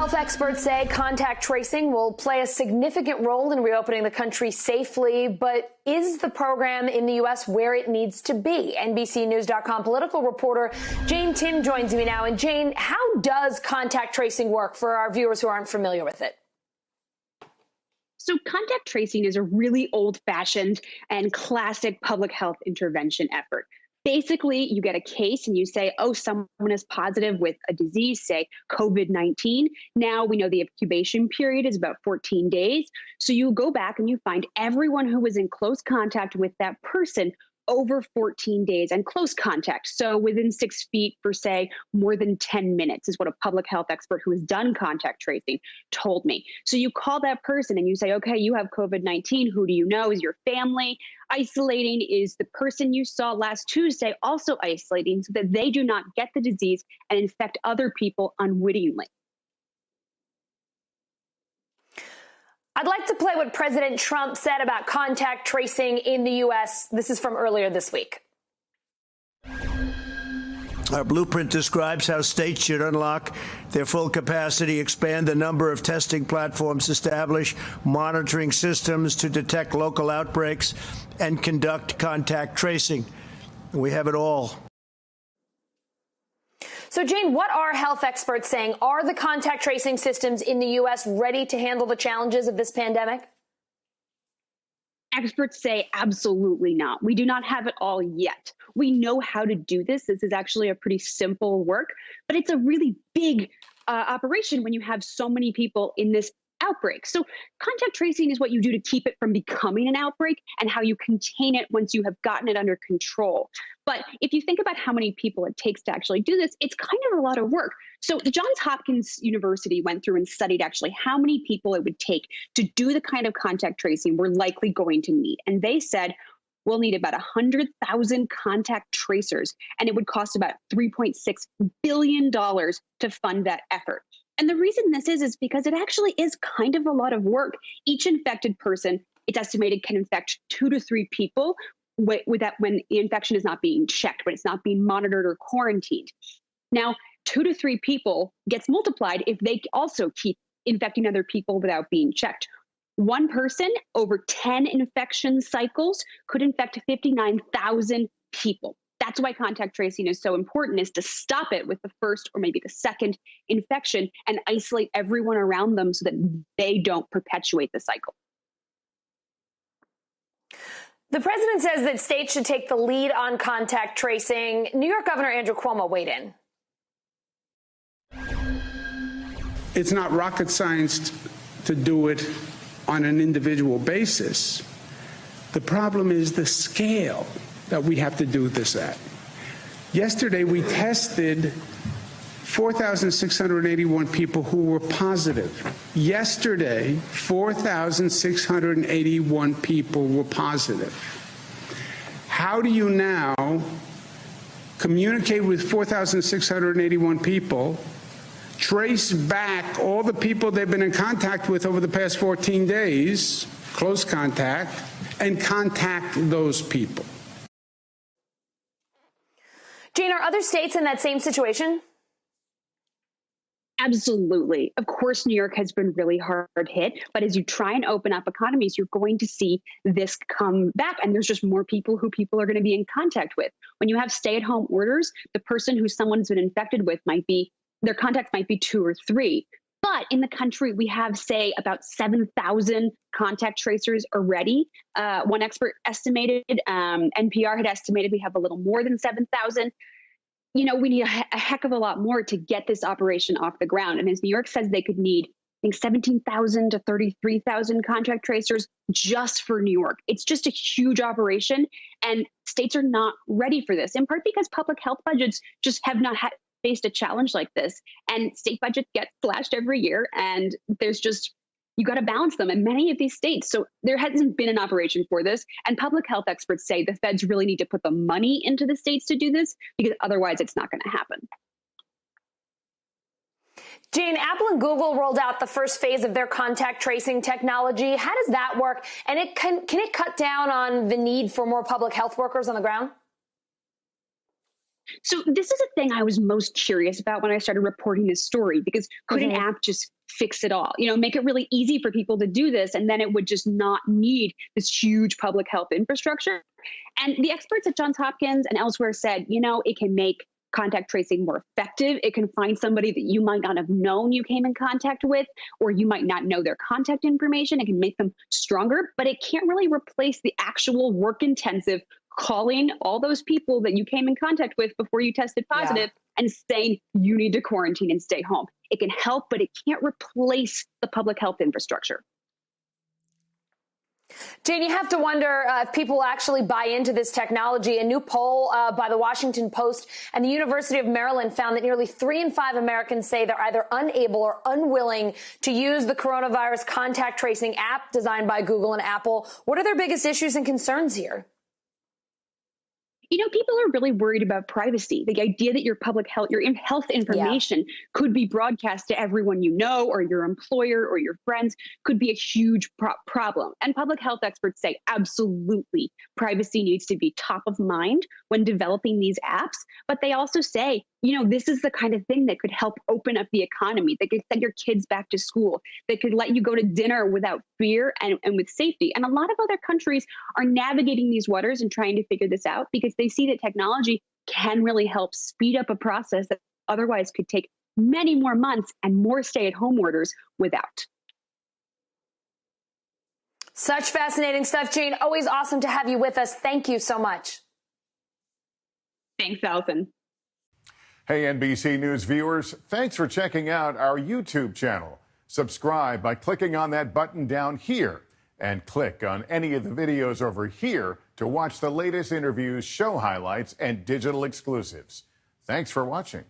Health experts say contact tracing will play a significant role in reopening the country safely, but is the program in the U.S. where it needs to be? NBCNews.com political reporter Jane Timm joins me now. And Jane, how does contact tracing work for our viewers who aren't familiar with it? So contact tracing is a really old-fashioned and classic public health intervention effort. Basically, you get a case and you say, oh, someone is positive with a disease, say COVID-19. Now we know the incubation period is about 14 days. So you go back and you find everyone who was in close contact with that person over 14 days and close contact. So within 6 feet for, say, more than 10 minutes is what a public health expert who has done contact tracing told me. So you call that person and you say, okay, you have COVID-19. Who do you know? Is your family isolating? Is the person you saw last Tuesday also isolating so that they do not get the disease and infect other people unwittingly? I'd like to play what President Trump said about contact tracing in the U.S. This is from earlier this week. Our blueprint describes how states should unlock their full capacity, expand the number of testing platforms, establish monitoring systems to detect local outbreaks, and conduct contact tracing. We have it all. So, Jane, what are health experts saying? Are the contact tracing systems in the U.S. ready to handle the challenges of this pandemic? Experts say absolutely not. We do not have it all yet. We know how to do this. This is actually a pretty simple work, but it's a really big operation when you have so many people in this outbreak. So contact tracing is what you do to keep it from becoming an outbreak and how you contain it once you have gotten it under control. But if you think about how many people it takes to actually do this, it's kind of a lot of work. So Johns Hopkins University went through and studied actually how many people it would take to do the kind of contact tracing we're likely going to need. And they said, we'll need about 100,000 contact tracers, and it would cost about $3.6 billion to fund that effort. And the reason this is because it actually is kind of a lot of work. Each infected person, it's estimated, can infect 2 to 3 people with that when the infection is not being checked, when it's not being monitored or quarantined. Now, 2 to 3 people gets multiplied if they also keep infecting other people without being checked. One person over 10 infection cycles could infect 59,000 people. That's why contact tracing is so important, is to stop it with the first or maybe the second infection and isolate everyone around them so that they don't perpetuate the cycle. The president says that states should take the lead on contact tracing. New York Governor Andrew Cuomo weighed in. It's not rocket science to do it on an individual basis. The problem is the scale that we have to do this at. Yesterday, we tested 4,681 people who were positive. Yesterday, 4,681 people were positive. How do you now communicate with 4,681 people, trace back all the people they've been in contact with over the past 14 days, close contact, and contact those people? Jane, are other states in that same situation? Absolutely. Of course, New York has been really hard hit, but as you try and open up economies, you're going to see this come back. And there's just more people who people are going to be in contact with. When you have stay-at-home orders, the person who someone's been infected with their contacts might be 2 or 3. But in the country, we have, say, about 7,000 contact tracers already. One expert estimated, NPR had estimated we have a little more than 7,000. You know, we need a heck of a lot more to get this operation off the ground. And as New York says, they could need, I think, 17,000 to 33,000 contact tracers just for New York. It's just a huge operation, and states are not ready for this, in part because public health budgets just have not faced a challenge like this. And state budgets get slashed every year, and there's just, you got to balance them in many of these states. So there hasn't been an operation for this. And public health experts say the feds really need to put the money into the states to do this, because otherwise it's not going to happen. Jane, Apple and Google rolled out the first phase of their contact tracing technology. How does that work? And can it cut down on the need for more public health workers on the ground? So this is a thing I was most curious about when I started reporting this story, because could an app just fix it all? Make it really easy for people to do this, and then it would just not need this huge public health infrastructure. And the experts at Johns Hopkins and elsewhere said, it can make contact tracing more effective. It can find somebody that you might not have known you came in contact with, or you might not know their contact information. It can make them stronger, but it can't really replace the actual work-intensive calling all those people that you came in contact with before you tested positive and saying you need to quarantine and stay home. It can help, but it can't replace the public health infrastructure. Jane, you have to wonder if people actually buy into this technology. A new poll by the Washington Post and the University of Maryland found that nearly 3 in 5 Americans say they're either unable or unwilling to use the coronavirus contact tracing app designed by Google and Apple. What are their biggest issues and concerns here? People are really worried about privacy. The idea that your health information could be broadcast to everyone you know, or your employer or your friends, could be a huge problem. And public health experts say absolutely privacy needs to be top of mind when developing these apps. But they also say, this is the kind of thing that could help open up the economy, that could send your kids back to school, that could let you go to dinner without fear and with safety. And a lot of other countries are navigating these waters and trying to figure this out because they see that technology can really help speed up a process that otherwise could take many more months and more stay-at-home orders without. Such fascinating stuff, Jane. Always awesome to have you with us. Thank you so much. Thanks, Allison. Hey, NBC News viewers, thanks for checking out our YouTube channel. Subscribe by clicking on that button down here and click on any of the videos over here to watch the latest interviews, show highlights, and digital exclusives. Thanks for watching.